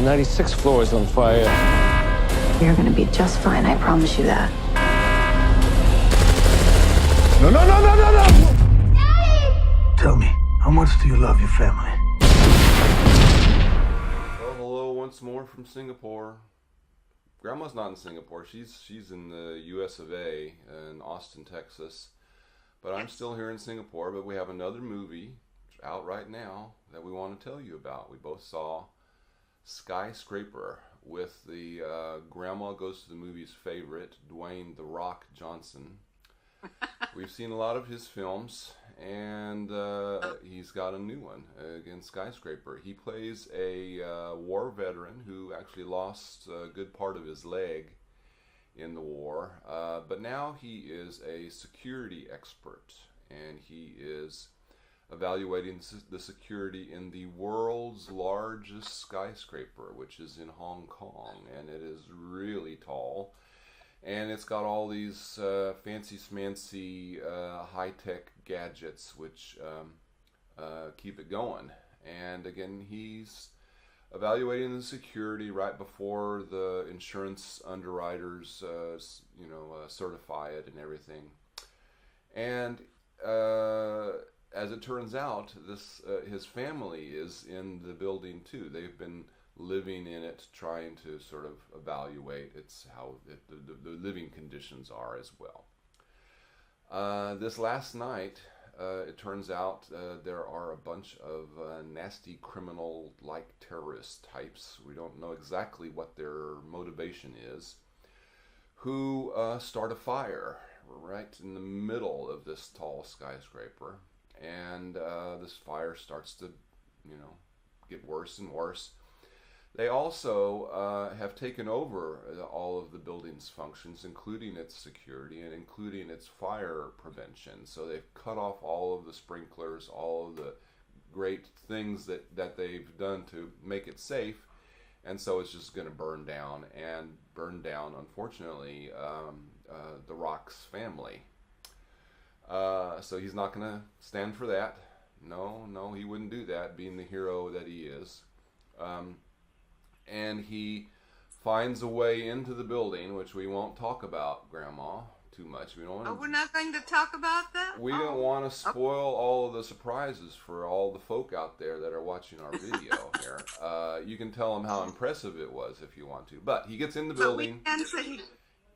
96th floor is on fire. You're gonna be just fine, I promise you that. No, no, no, no, no, no! Daddy! Tell me, how much do you love your family? Well, hello once more from Singapore. Grandma's not in Singapore. She's in the U.S. of A. in Austin, Texas. But I'm still here in Singapore. But we have another movie out right now that we want to tell you about. We both saw Skyscraper with the Grandma Goes to the Movies favorite, Dwayne "The Rock" Johnson. We've seen a lot of his films, and he's got a new one, again, Skyscraper. He plays a war veteran who actually lost a good part of his leg in the war, but now he is a security expert, and he is evaluating the security in the world's largest skyscraper, which is in Hong Kong, and it is really tall. And it's got all these fancy smancy high-tech gadgets which keep it going. And again, he's evaluating the security right before the insurance underwriters, certify it and everything. And as it turns out, his family is in the building too. They've been living in it, trying to sort of evaluate the living conditions are as well. This last night, it turns out there are a bunch of nasty criminal-like terrorist types. We don't know exactly what their motivation is, who start a fire right in the middle of this tall skyscraper. And this fire starts to, get worse and worse. They also have taken over all of the building's functions, including its security and including its fire prevention. So they've cut off all of the sprinklers, all of the great things that they've done to make it safe. And so it's just going to burn down, unfortunately, The Rock's family. So he's not going to stand for that. No, he wouldn't do that, being the hero that he is. And he finds a way into the building, which we won't talk about, Grandma, too much. We don't want to, we're not going to talk about that? We don't want to spoil all of the surprises for all the folk out there that are watching our video here. You can tell them how impressive it was if you want to. But he gets in the building.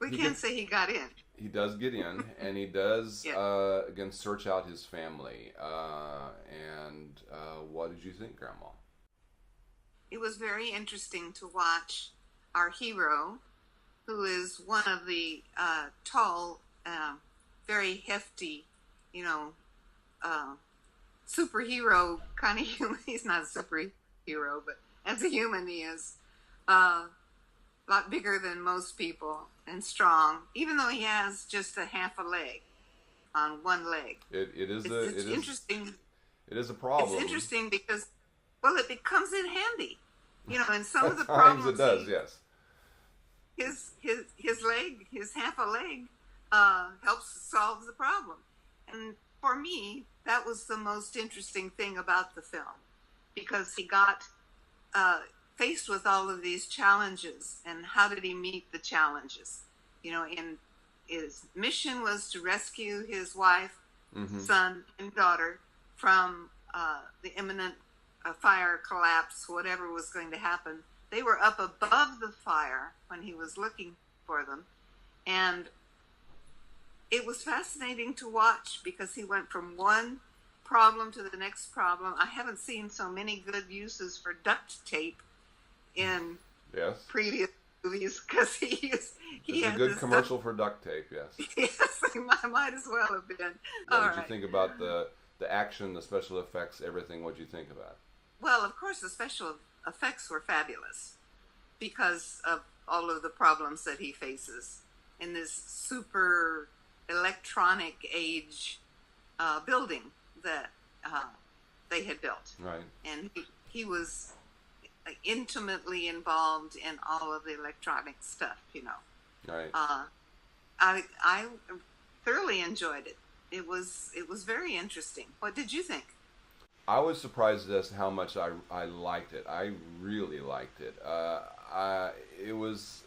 We can't say he got in. He does get in, and he does, again, search out his family. And what did you think, Grandma? It was very interesting to watch our hero, who is one of the tall, very hefty, superhero kind of human. He's not a superhero, but as a human he is a lot bigger than most people and strong, even though he has just a half a leg on one leg. It's interesting. It is a problem. It's interesting because, well, it comes in handy, in some of the problems. problems. It does, yes. His leg, his half a leg, helps solve the problem. And for me, that was the most interesting thing about the film, because he got faced with all of these challenges, and how did he meet the challenges? And his mission was to rescue his wife, son, and daughter from the imminent fire collapse, whatever was going to happen. They were up above the fire when he was looking for them. And it was fascinating to watch, because he went from one problem to the next problem. I haven't seen so many good uses for duct tape in previous movies, because it's a good commercial for duct tape, yes. Yes, I might as well have been. What did you think about the action, the special effects, everything? What did you think about it? Well, of course, the special effects were fabulous because of all of the problems that he faces in this super electronic age building that they had built. Right. And he was intimately involved in all of the electronic stuff, Right. I thoroughly enjoyed it. It was very interesting. What did you think? I was surprised as to how much I liked it. I really liked it. It was,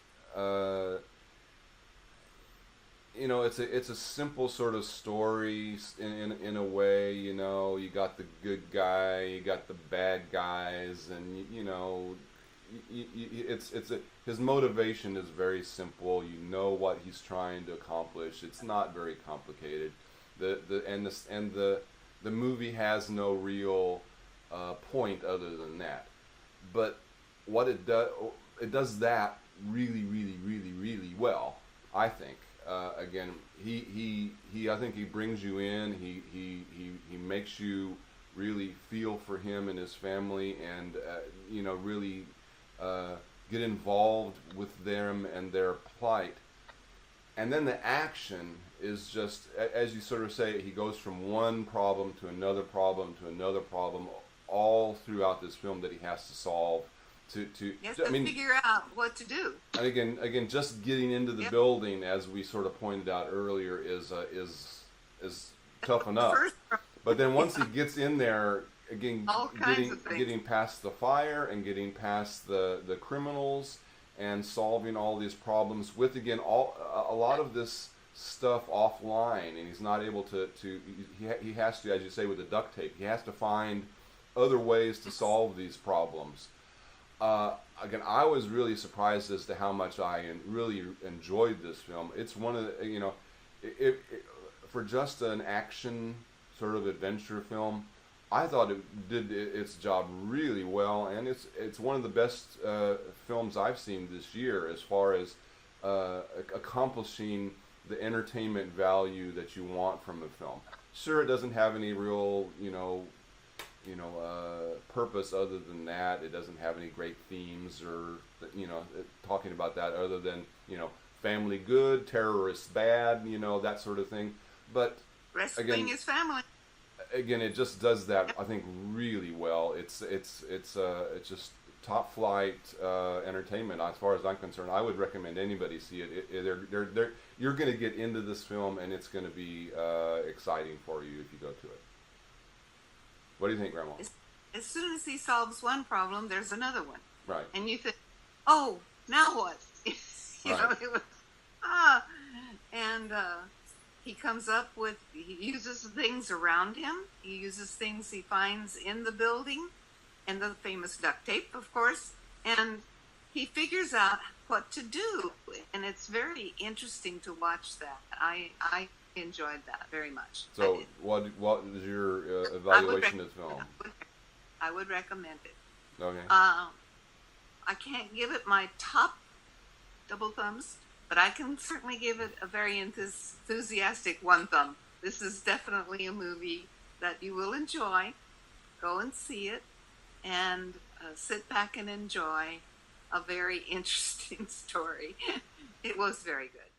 you know, it's a simple sort of story in a way. You know, you got the good guy, you got the bad guys, and you know, his motivation is very simple. You know what he's trying to accomplish. It's not very complicated. The movie has no real point other than that. But what it does that really well, I think. Again, I think he brings you in. He makes you really feel for him and his family, and you know, really get involved with them and their plight. And then the action is just, as you sort of say, he goes from one problem to another problem to another problem, all throughout this film that he has to solve. To figure out what to do. And again, just getting into the building, as we sort of pointed out earlier, is tough enough. But then once he gets in there, again, getting past the fire and getting past the criminals and solving all these problems with, again, a lot of this stuff offline, and he's not able to he has to, as you say, with the duct tape, he has to find other ways to solve these problems. Again, I was really surprised as to how much I really enjoyed this film. It's one of the, you know, for just an action sort of adventure film, I thought it did its job really well, and it's one of the best films I've seen this year as far as accomplishing the entertainment value that you want from a film. Sure, it doesn't have any real, purpose other than that. It doesn't have any great themes or, talking about that other than, family good, terrorists bad, that sort of thing. But wrestling is family. Again, it just does that, I think, really well. It's just top flight entertainment as far as I'm concerned. I would recommend anybody see it. You're going to get into this film, and it's going to be exciting for you if you go to it. What do you think, Grandma? As soon as he solves one problem, there's another one. Right. And you think, oh, now what? He comes up with, he uses things around him. He uses things he finds in the building, and the famous duct tape, of course. And he figures out what to do. And it's very interesting to watch that. I enjoyed that very much. So what is your evaluation of the film? I would recommend it. Okay. I can't give it my top double thumbs, but I can certainly give it a very enthusiastic one thumb. This is definitely a movie that you will enjoy. Go and see it, and sit back and enjoy a very interesting story. It was very good.